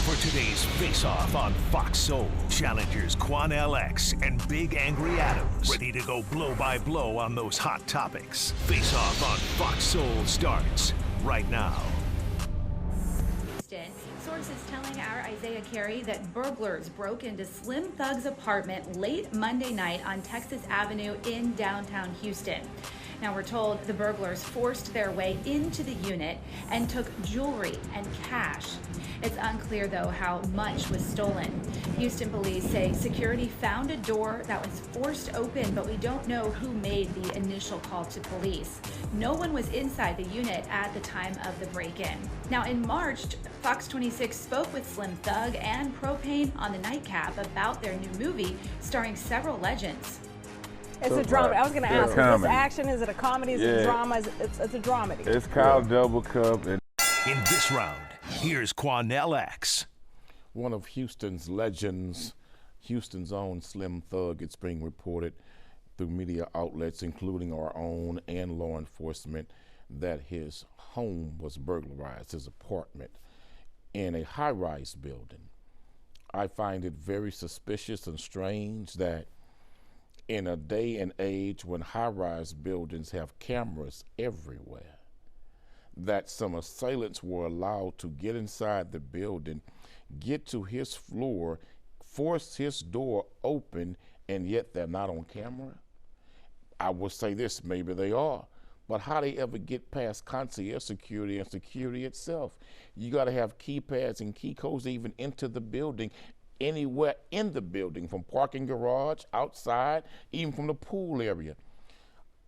for today's Face-Off on Fox Soul. Challengers Quan LX and Big Angry Adams ready to go blow by blow on those hot topics. Face-Off on Fox Soul starts right now. Sources telling our Isaiah Carey that burglars broke into Slim Thug's apartment late Monday night on Texas Avenue in downtown Houston. Now we're told the burglars forced their way into the unit and took jewelry and cash. It's unclear, though, how much was stolen. Houston police say security found a door that was forced open, but we don't know who made the initial call to police. No one was inside the unit at the time of the break-in. Now, in March, Fox 26 spoke with Slim Thug and Propane on the Nightcap about their new movie starring several legends. It's a drama. I was going to ask, is this action? Is it a comedy? Is it a drama? It's a dramedy. It's called Double Cup. In this round, here's Quan LX. One of Houston's legends, Houston's own Slim Thug, it's being reported through media outlets, including our own and law enforcement, that his home was burglarized, his apartment, in a high-rise building. I find it very suspicious and strange that in a day and age when high-rise buildings have cameras everywhere, that some assailants were allowed to get inside the building, get to his floor, force his door open, and yet they're not on camera. I will say this, maybe they are, but how they ever get past concierge security and security itself? You gotta have keypads and key codes even into the building, anywhere in the building, from parking garage, outside, even from the pool area.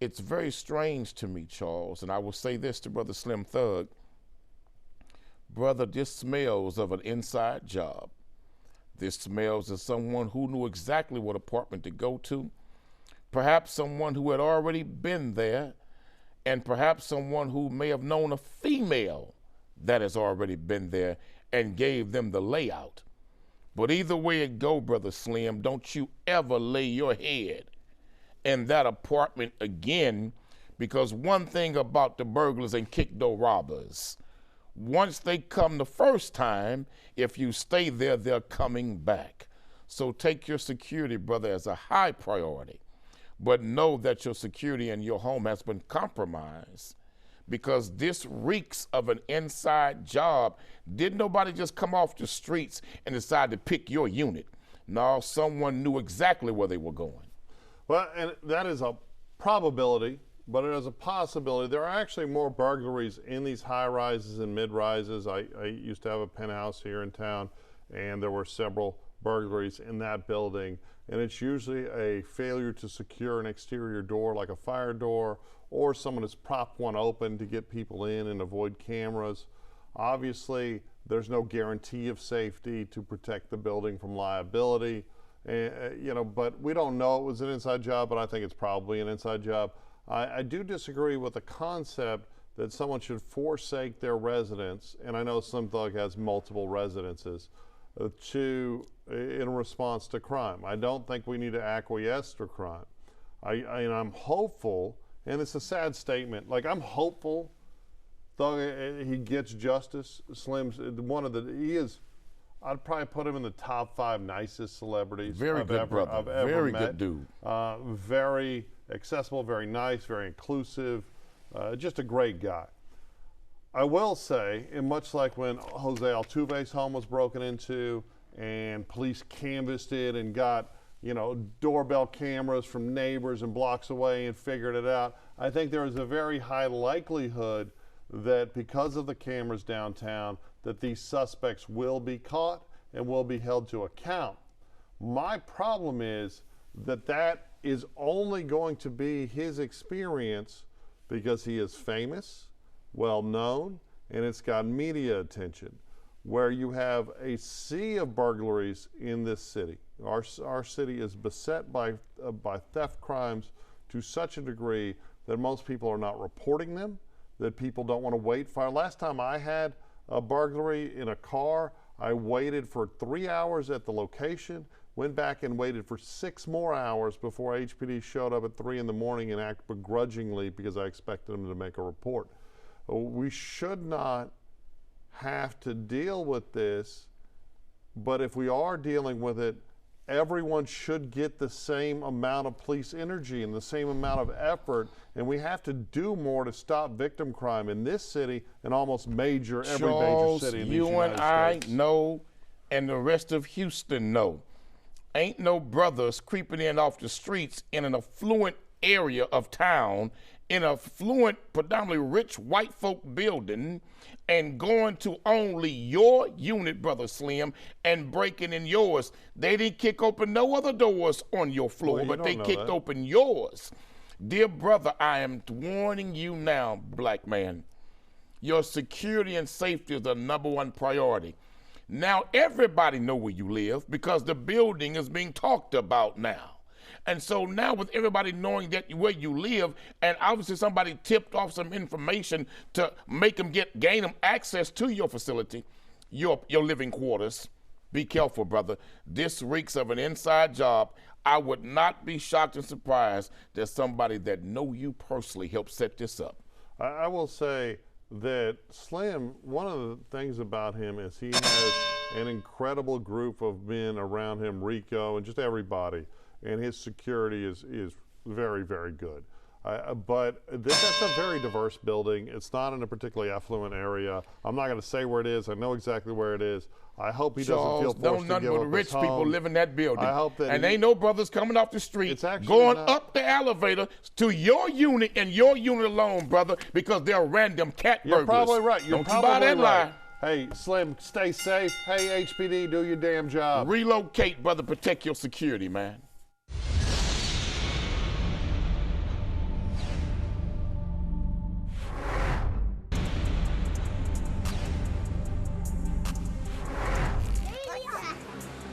It's very strange to me, Charles, and I will say this to Brother Slim Thug. Brother, this smells of an inside job. This smells of someone who knew exactly what apartment to go to, perhaps someone who had already been there, and perhaps someone who may have known a female that has already been there and gave them the layout. But either way it go, Brother Slim, don't you ever lay your head in that apartment again, because one thing about the burglars and kick door robbers, once they come the first time, if you stay there, they're coming back. So take your security, brother, as a high priority, but know that your security in your home has been compromised, because this reeks of an inside job. Didn't nobody just come off the streets and decide to pick your unit. No, someone knew exactly where they were going. Well, and that is a probability, but it is a possibility. There are actually more burglaries in these high rises and mid rises. I used to have a penthouse here in town, and there were several burglaries in that building. And it's usually a failure to secure an exterior door, like a fire door, or someone has propped one open to get people in and avoid cameras. Obviously, there's no guarantee of safety to protect the building from liability. But we don't know it was an inside job, but I think it's probably an inside job. I do disagree with the concept that someone should forsake their residence, and I know Slim Thug has multiple residences, in response to crime. I don't think we need to acquiesce to crime. I'm hopeful, and it's a sad statement, like I'm hopeful Thug, he gets justice. Slim's I'd probably put him in the top 5 nicest celebrities I've ever met. Good dude. Very accessible, very nice, very inclusive, just a great guy. I will say, and much like when Jose Altuve's home was broken into and police canvassed it and got, doorbell cameras from neighbors and blocks away and figured it out, I think there is a very high likelihood that because of the cameras downtown, that these suspects will be caught and will be held to account. My problem is that is only going to be his experience because he is famous, well known, and it's got media attention. Where you have a sea of burglaries in this city. Our city is beset by theft crimes to such a degree that most people are not reporting them, that people don't want to wait for. Last time I had a burglary in a car, I waited for 3 hours at the location, went back and waited for 6 more hours before HPD showed up at 3 in the morning and acted begrudgingly because I expected them to make a report. We should not have to deal with this but if we are dealing with it, everyone should get the same amount of police energy and the same amount of effort, and we have to do more to stop victim crime in this city and almost every major city in the United States. You and I know, and the rest of Houston know, ain't no brothers creeping in off the streets in an affluent area of town, in a affluent, predominantly rich white folk building, and going to only your unit, Brother Slim, and breaking in yours. They didn't kick open no other doors on your floor, but they kicked open yours. Dear brother, I am warning you now, black man. Your security and safety is the #1 priority. Now everybody know where you live because the building is being talked about now. And so now with everybody knowing that where you live, and obviously somebody tipped off some information to make them gain them access to your facility, your living quarters, be careful, brother. This reeks of an inside job. I would not be shocked and surprised that somebody that know you personally helped set this up. I will say that Slim, one of the things about him is he has an incredible group of men around him, Rico and just everybody, and his security is very, very good. But that's a very diverse building. It's not in a particularly affluent area. I'm not going to say where it is. I know exactly where it is. I hope he doesn't feel forced to give up rich his home. people live in that building. I hope that and ain't no brothers coming off the street going up the elevator to your unit and your unit alone, brother, because they're random cat burglars. You're probably right. You're Don't probably you buy that right. lie. Hey, Slim, stay safe. Hey, HPD, do your damn job. Relocate, brother. Protect your security, man.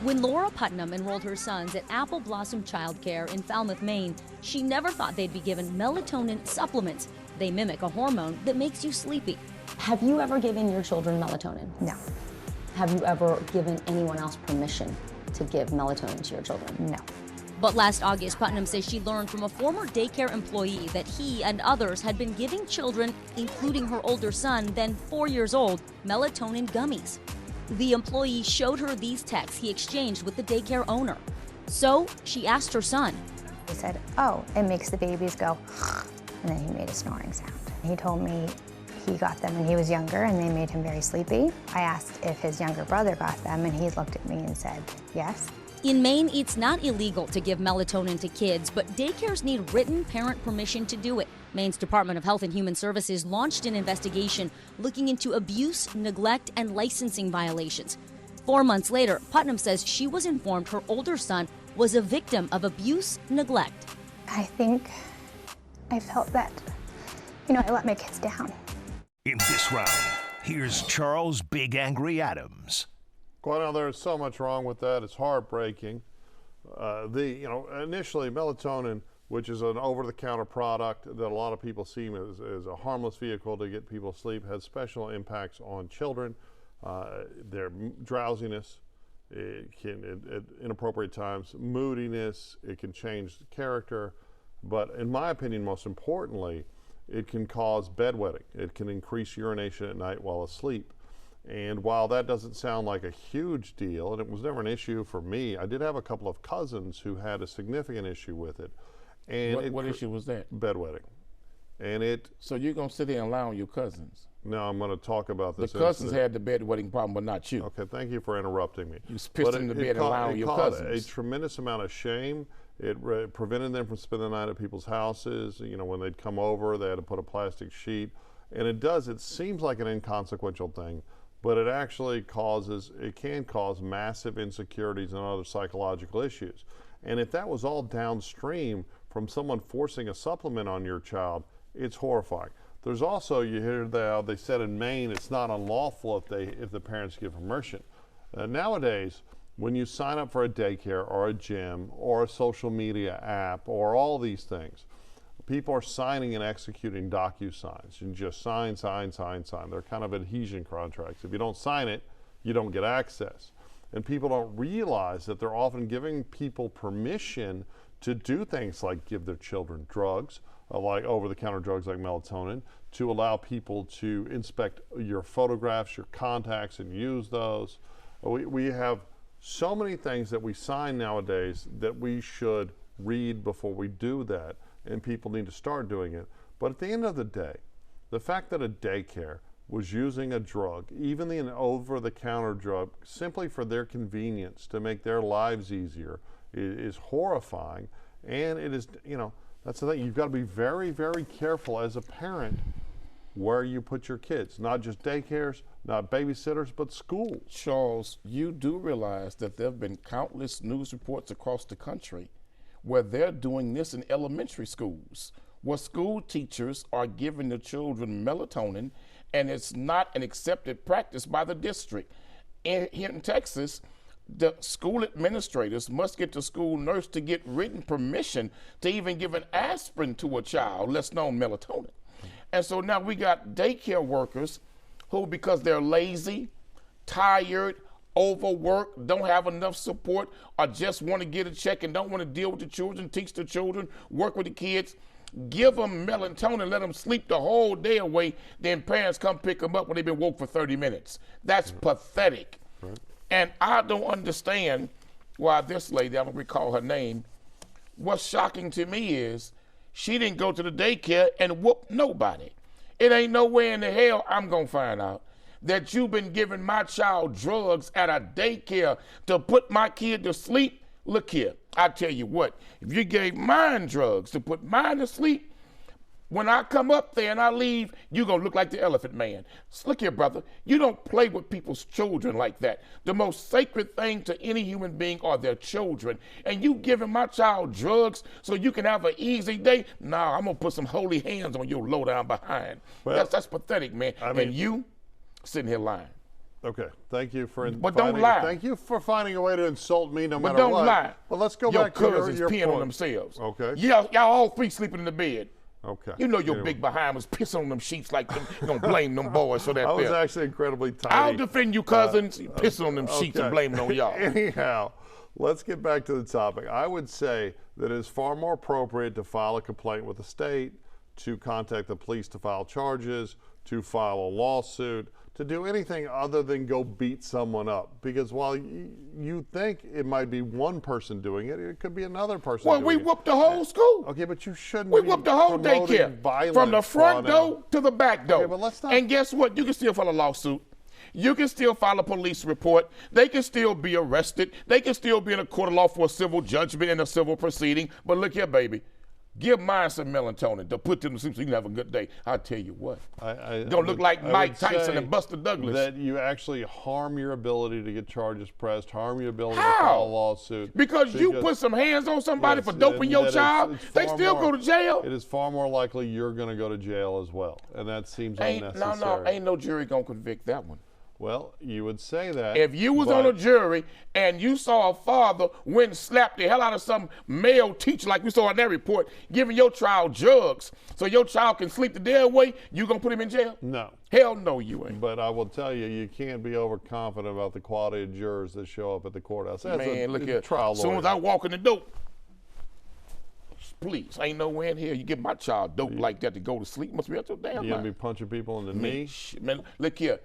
When Laura Putnam enrolled her sons at Apple Blossom Childcare in Falmouth, Maine, she never thought they'd be given melatonin supplements. They mimic a hormone that makes you sleepy. Have you ever given your children melatonin? No. Have you ever given anyone else permission to give melatonin to your children? No. But last August, Putnam says she learned from a former daycare employee that he and others had been giving children, including her older son, then 4 years old, melatonin gummies. The employee showed her these texts he exchanged with the daycare owner. So she asked her son. He said, oh, it makes the babies go, and then he made a snoring sound. He told me he got them when he was younger and they made him very sleepy. I asked if his younger brother got them and he looked at me and said, yes. In Maine, it's not illegal to give melatonin to kids, but daycares need written parent permission to do it. Maine's Department of Health and Human Services launched an investigation looking into abuse, neglect, and licensing violations. 4 months later, Putnam says she was informed her older son was a victim of abuse, neglect. I think I felt that, I let my kids down. In this round, here's Charles Big Angry Adams. Well, there's so much wrong with that. It's heartbreaking. Initially melatonin, which is an over-the-counter product that a lot of people see as a harmless vehicle to get people to sleep, has special impacts on children. Their drowsiness, it can, at inappropriate times, moodiness, it can change the character. But in my opinion, most importantly, it can cause bedwetting. It can increase urination at night while asleep. And while that doesn't sound like a huge deal, and it was never an issue for me, I did have a couple of cousins who had a significant issue with it. And what issue was that? Bedwetting. So you're going to sit there and lie on your cousins? No, I'm going to talk about this. The cousins had the bedwetting problem, but not you. Okay, thank you for interrupting me. You pissed in the bed and lie on your cousins. A tremendous amount of shame. It prevented them from spending the night at people's houses. When they'd come over, they had to put a plastic sheet. And it seems like an inconsequential thing, but it can cause massive insecurities and other psychological issues. And if that was all downstream from someone forcing a supplement on your child, it's horrifying. There's also, you hear they said in Maine, it's not unlawful if the parents give permission. Nowadays, when you sign up for a daycare or a gym or a social media app or all these things, people are signing and executing DocuSigns. You just sign. They're kind of adhesion contracts. If you don't sign it, you don't get access. And people don't realize that they're often giving people permission to do things like give their children drugs, like over-the-counter drugs like melatonin, to allow people to inspect your photographs, your contacts, and use those. We have so many things that we sign nowadays that we should read before we do that, and people need to start doing it. But at the end of the day, the fact that a daycare was using a drug, even an over-the-counter drug, simply for their convenience to make their lives easier is horrifying. And it is, you know, that's the thing. You've got to be very, very careful as a parent where you put your kids, not just daycares, not babysitters, but schools. Charles, you do realize that there have been countless news reports across the country where they're doing this in elementary schools, where school teachers are giving the children melatonin, and it's not an accepted practice by the district. Here in Texas, the school administrators must get the school nurse to get written permission to even give an aspirin to a child, less known melatonin. And so now we got daycare workers who, because they're lazy, tired, overworked, don't have enough support, or just want to get a check and don't want to deal with the children, teach the children, work with the kids, give them melatonin, let them sleep the whole day away, then parents come pick them up when they've been woke for 30 minutes. That's pathetic. Right. And I don't understand why this lady, I don't recall her name, what's shocking to me is she didn't go to the daycare and whoop nobody. It ain't no way in the hell I'm gonna find out that you've been giving my child drugs at a daycare to put my kid to sleep. Look here, I tell you what, if you gave mine drugs to put mine to sleep, when I come up there and I leave, you're going to look like the Elephant Man. Look here, brother, you don't play with people's children like that. The most sacred thing to any human being are their children. And you giving my child drugs so you can have an easy day? Nah, I'm going to put some holy hands on your low down behind. Well, that's pathetic, man. I mean, and you sitting here lying. Okay, thank you for but don't lie. Thank you for finding a way to insult me no matter what. But don't lie. Well, let's go back to your cousins peeing on themselves. Okay. Y'all all three sleeping in the bed. Okay. You know your big behind was pissing on them sheets like them. You don't blame them boys for that. I was actually incredibly tiny. I'll defend you, cousins. Pissing on them sheets and blaming on y'all. Anyhow, let's get back to the topic. I would say that it is far more appropriate to file a complaint with the state, to contact the police to file charges, to file a lawsuit, to do anything other than go beat someone up. Because while you think it might be one person doing it, it could be another person doing it. Well, we whooped the whole school. Okay, but you shouldn't We whooped the whole daycare. From the front door to the back door. Okay, but let's not. And guess what? You can still file a lawsuit. You can still file a police report. They can still be arrested. They can still be in a court of law for a civil judgment and a civil proceeding. But look here, baby. Give mine some melatonin to put them to sleep so you can have a good day. I'll tell you what. Don't look like Mike Tyson and Buster Douglas. That you actually harm your ability to get charges pressed, harm your ability to file a lawsuit. Because you put some hands on somebody for doping your child, they still go to jail. It is far more likely you're going to go to jail as well. And that seems unnecessary. No, ain't no jury going to convict that one. Well, you would say that. If you was on a jury and you saw a father went and slapped the hell out of some male teacher, like we saw in that report, giving your child drugs so your child can sleep the day away, you gonna put him in jail? No. Hell no, you ain't. But I will tell you, you can't be overconfident about the quality of jurors that show up at the courthouse. That's Man, look here. Trial as soon as I walk in the door, please, ain't nowhere in here you give my child dope like that to go to sleep. Must be out your damn mind. You gonna be punching people in the knee? Man, look here.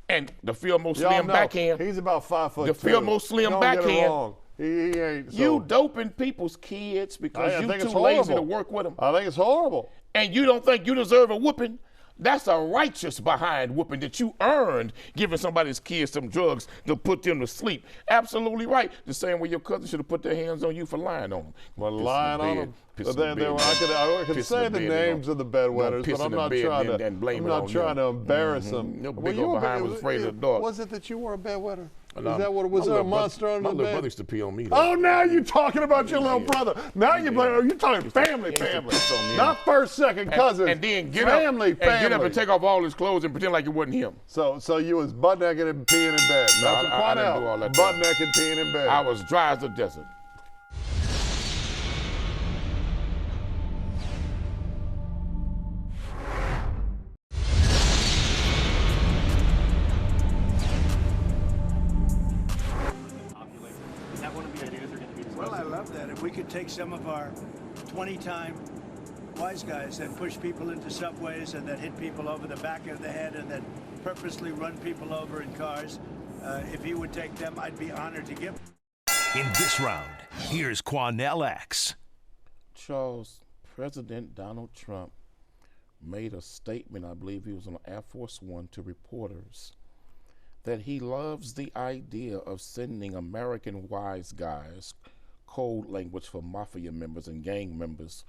And the Fillmore Slim backhand. He's about 5 foot. The Fillmore Slim backhand. He ain't. You doping people's kids because you too lazy to work with them. I think it's horrible. And you don't think you deserve a whooping? That's a righteous behind whooping that you earned giving somebody's kids some drugs to put them to sleep. Absolutely right. The same way your cousin should have put their hands on you for lying on them. Well, lying on them. I could say the names of the bedwetters, but I'm not trying to embarrass them. No big old behind was afraid of the dog. Was it that you were a bedwetter? Is that what it was? There a monster under the bed? My little brother used to pee on me. Oh, now you're talking about your little brother. Now you're talking family. Not first, second cousins. And then get up and take off all his clothes and pretend like it wasn't him. So you was butt naked and peeing in bed. No, I didn't do all that. Butt naked peeing in bed. I was dry as the desert. If we could take some of our 20-time wise guys that push people into subways and that hit people over the back of the head and that purposely run people over in cars, If he would take them, I'd be honored to give. In this round, here's Quanell X. Charles, President Donald Trump made a statement, I believe he was on Air Force One, to reporters that he loves the idea of sending American wise guys, code language for mafia members and gang members,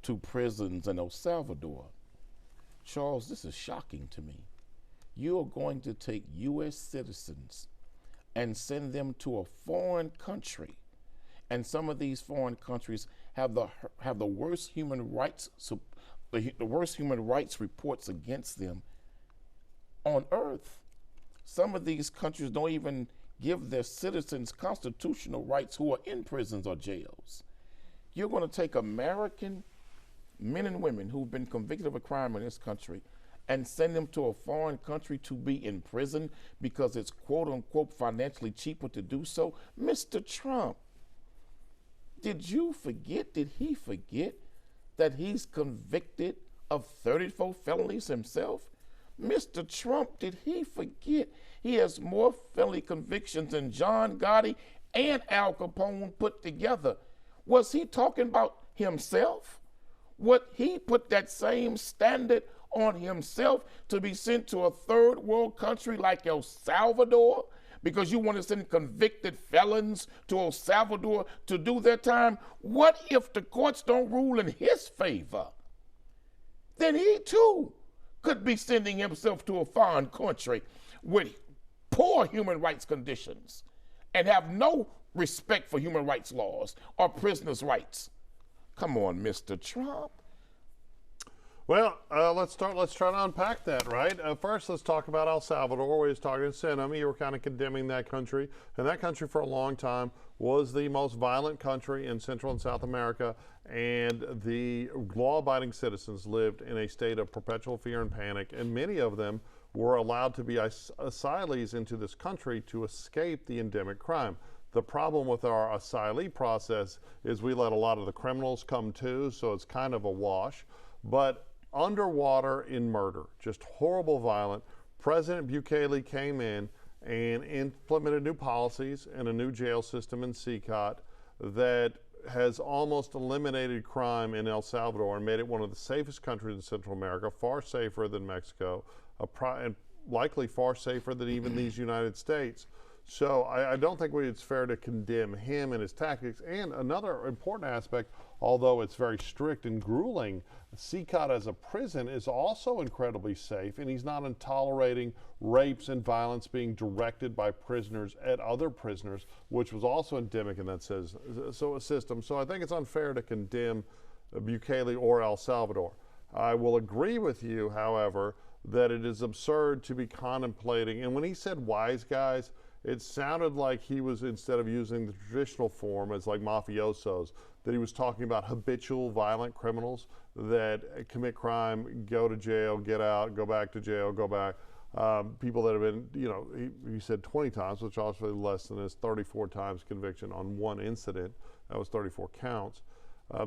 to prisons in El Salvador. Charles, this is shocking to me. You are going to take U.S. citizens and send them to a foreign country, and some of these foreign countries have the worst human rights the worst human rights reports against them on earth. Some of these countries don't even give their citizens constitutional rights who are in prisons or jails. You're going to take American men and women who've been convicted of a crime in this country and send them to a foreign country to be in prison because it's quote unquote financially cheaper to do so? Mr. Trump, did he forget that he's convicted of 34 felonies himself? Mr. Trump, did he forget he has more felony convictions than John Gotti and Al Capone put together? Was he talking about himself? Would he put that same standard on himself to be sent to a third world country like El Salvador because you want to send convicted felons to El Salvador to do their time? What if the courts don't rule in his favor? Then he too could be sending himself to a foreign country with poor human rights conditions and have no respect for human rights laws or prisoners' rights. Come on, Mr. Trump. Well, let's try to unpack that, right? First, let's talk about El Salvador, where he was talking to Senate. You were kind of condemning that country. And that country for a long time was the most violent country in Central and South America. And the law-abiding citizens lived in a state of perpetual fear and panic. And many of them were allowed to be asylees into this country to escape the endemic crime. The problem with our asylee process is we let a lot of the criminals come too, so it's kind of a wash. But underwater in murder, just horrible violent. President Bukele came in and implemented new policies and a new jail system in CCOT that has almost eliminated crime in El Salvador and made it one of the safest countries in Central America, far safer than Mexico, and likely far safer than even these United States. So I don't think it's fair to condemn him and his tactics. And another important aspect, although it's very strict and grueling, CCOT as a prison is also incredibly safe, and he's not tolerating rapes and violence being directed by prisoners at other prisoners, which was also endemic in that system. So I think it's unfair to condemn Bukele or El Salvador. I will agree with you, however, that it is absurd to be contemplating, and when he said wise guys, it sounded like he was, instead of using the traditional form as like mafiosos, that he was talking about habitual violent criminals that commit crime, go to jail, get out, go back to jail, go back. People that have been, he said 20 times, which obviously less than his 34 times conviction on one incident. That was 34 counts.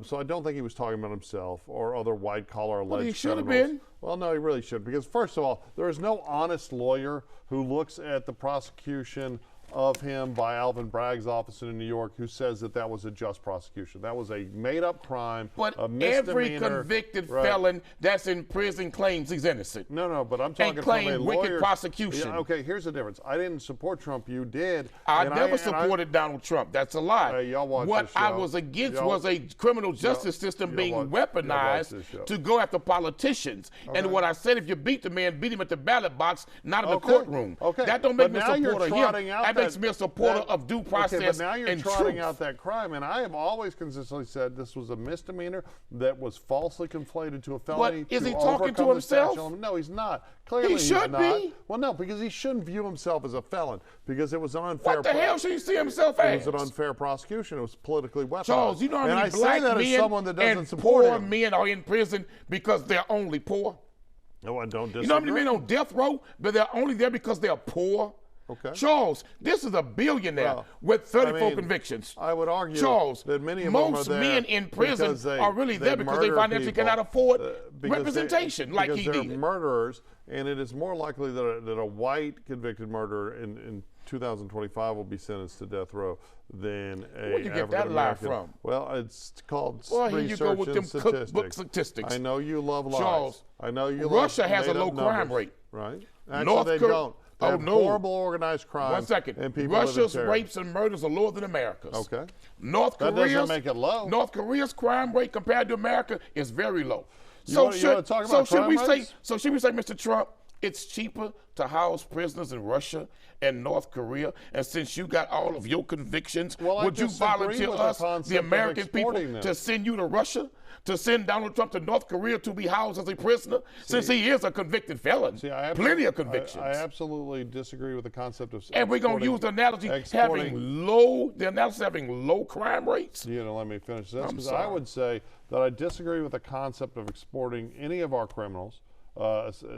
So I don't think he was talking about himself or other white-collar alleged criminals. Well, he should have been. Well, no, he really should, because first of all, there is no honest lawyer who looks at the prosecution of him by Alvin Bragg's office in New York who says that that was a just prosecution. That was a made-up crime, but a misdemeanor. Every convicted felon that's in prison claims he's innocent. No, but I'm talking from a lawyer. Wicked prosecution. Yeah, okay, here's the difference. I didn't support Trump. You did. I never supported Donald Trump. That's a lie. Y'all watch what this show. I was against was a criminal justice system being weaponized to go after politicians. Okay. And what I said, if you beat the man, beat him at the ballot box, not in the courtroom. Okay. That don't make me a supporter of him. That makes me a supporter of due process. Okay, but now you're and trotting truth. out that crime, and I have always consistently said this was a misdemeanor that was falsely conflated to a felony. But is he talking to himself? No, he's not. Clearly, he should be. Well, no, because he shouldn't view himself as a felon because it was an unfair. What the hell should he see himself as? It was an unfair prosecution. It was politically weaponized. Charles, you know how many black men and poor men are in prison because they're only poor? No, I don't disagree. You know how many men on death row, but they're only there because they're poor? Okay. Charles, this is a billionaire with 34 convictions. I would argue Charles, that many of them are most there men in prison are really there because they financially cannot afford representation because he did. They're murderers, and it is more likely that a white convicted murderer in 2025 will be sentenced to death row than a Where you get that lie from? Well, it's called Well, here you research go with and them statistics. cookbook statistics. I know you love lies. Charles, I know you Russia love has a made-up low crime numbers, rate. right? Actually, North they Korea- don't. They Oh, have no. horrible organized crime. 1 second. And people live in Russia's terror. rapes and murders are lower than America's. Okay. North That Korea's doesn't make it low. North Korea's crime rate compared to America is very low. You wanna talk about should crime we rates? should we say, Mr. Trump, it's cheaper to house prisoners in Russia and North Korea? And since you got all of your convictions, Well, I would you disagree volunteer with the us, concept the of American people, exporting them. to send you to Russia? To send Donald Trump to North Korea to be housed as a prisoner, since he is a convicted felon. See, Plenty of convictions. I absolutely disagree with the concept of And we're going to use the analogy exporting. having low crime rates. You know, let me finish this. I'm Because sorry. I would say that I disagree with the concept of exporting any of our criminals,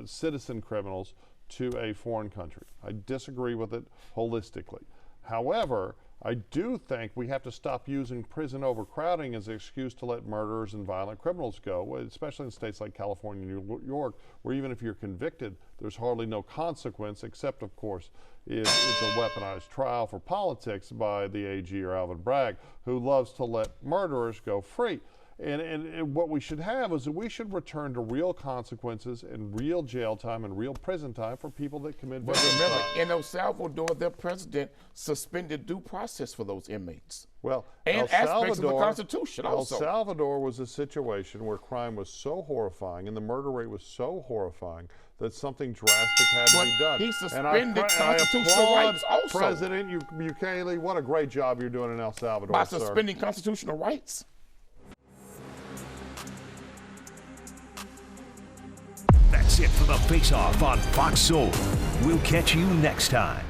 citizen criminals, to a foreign country. I disagree with it holistically. However, I do think we have to stop using prison overcrowding as an excuse to let murderers and violent criminals go, especially in states like California and New York, where even if you're convicted, there's hardly no consequence, except, of course, it's a weaponized trial for politics by the AG or Alvin Bragg, who loves to let murderers go free. And what we should have is that we should return to real consequences and real jail time and real prison time for people that commit But violent remember, crimes. in El Salvador, their president suspended due process for those inmates. Well, And El aspects of the Salvador- Constitution also. El Salvador was a situation where crime was so horrifying and the murder rate was so horrifying that something drastic had to But be done. he And suspended I constitutional applaud rights also. President Bukele, what a great job you're doing in El Salvador, By sir. suspending constitutional rights. That's it for the Face-Off on Fox Soul. We'll catch you next time.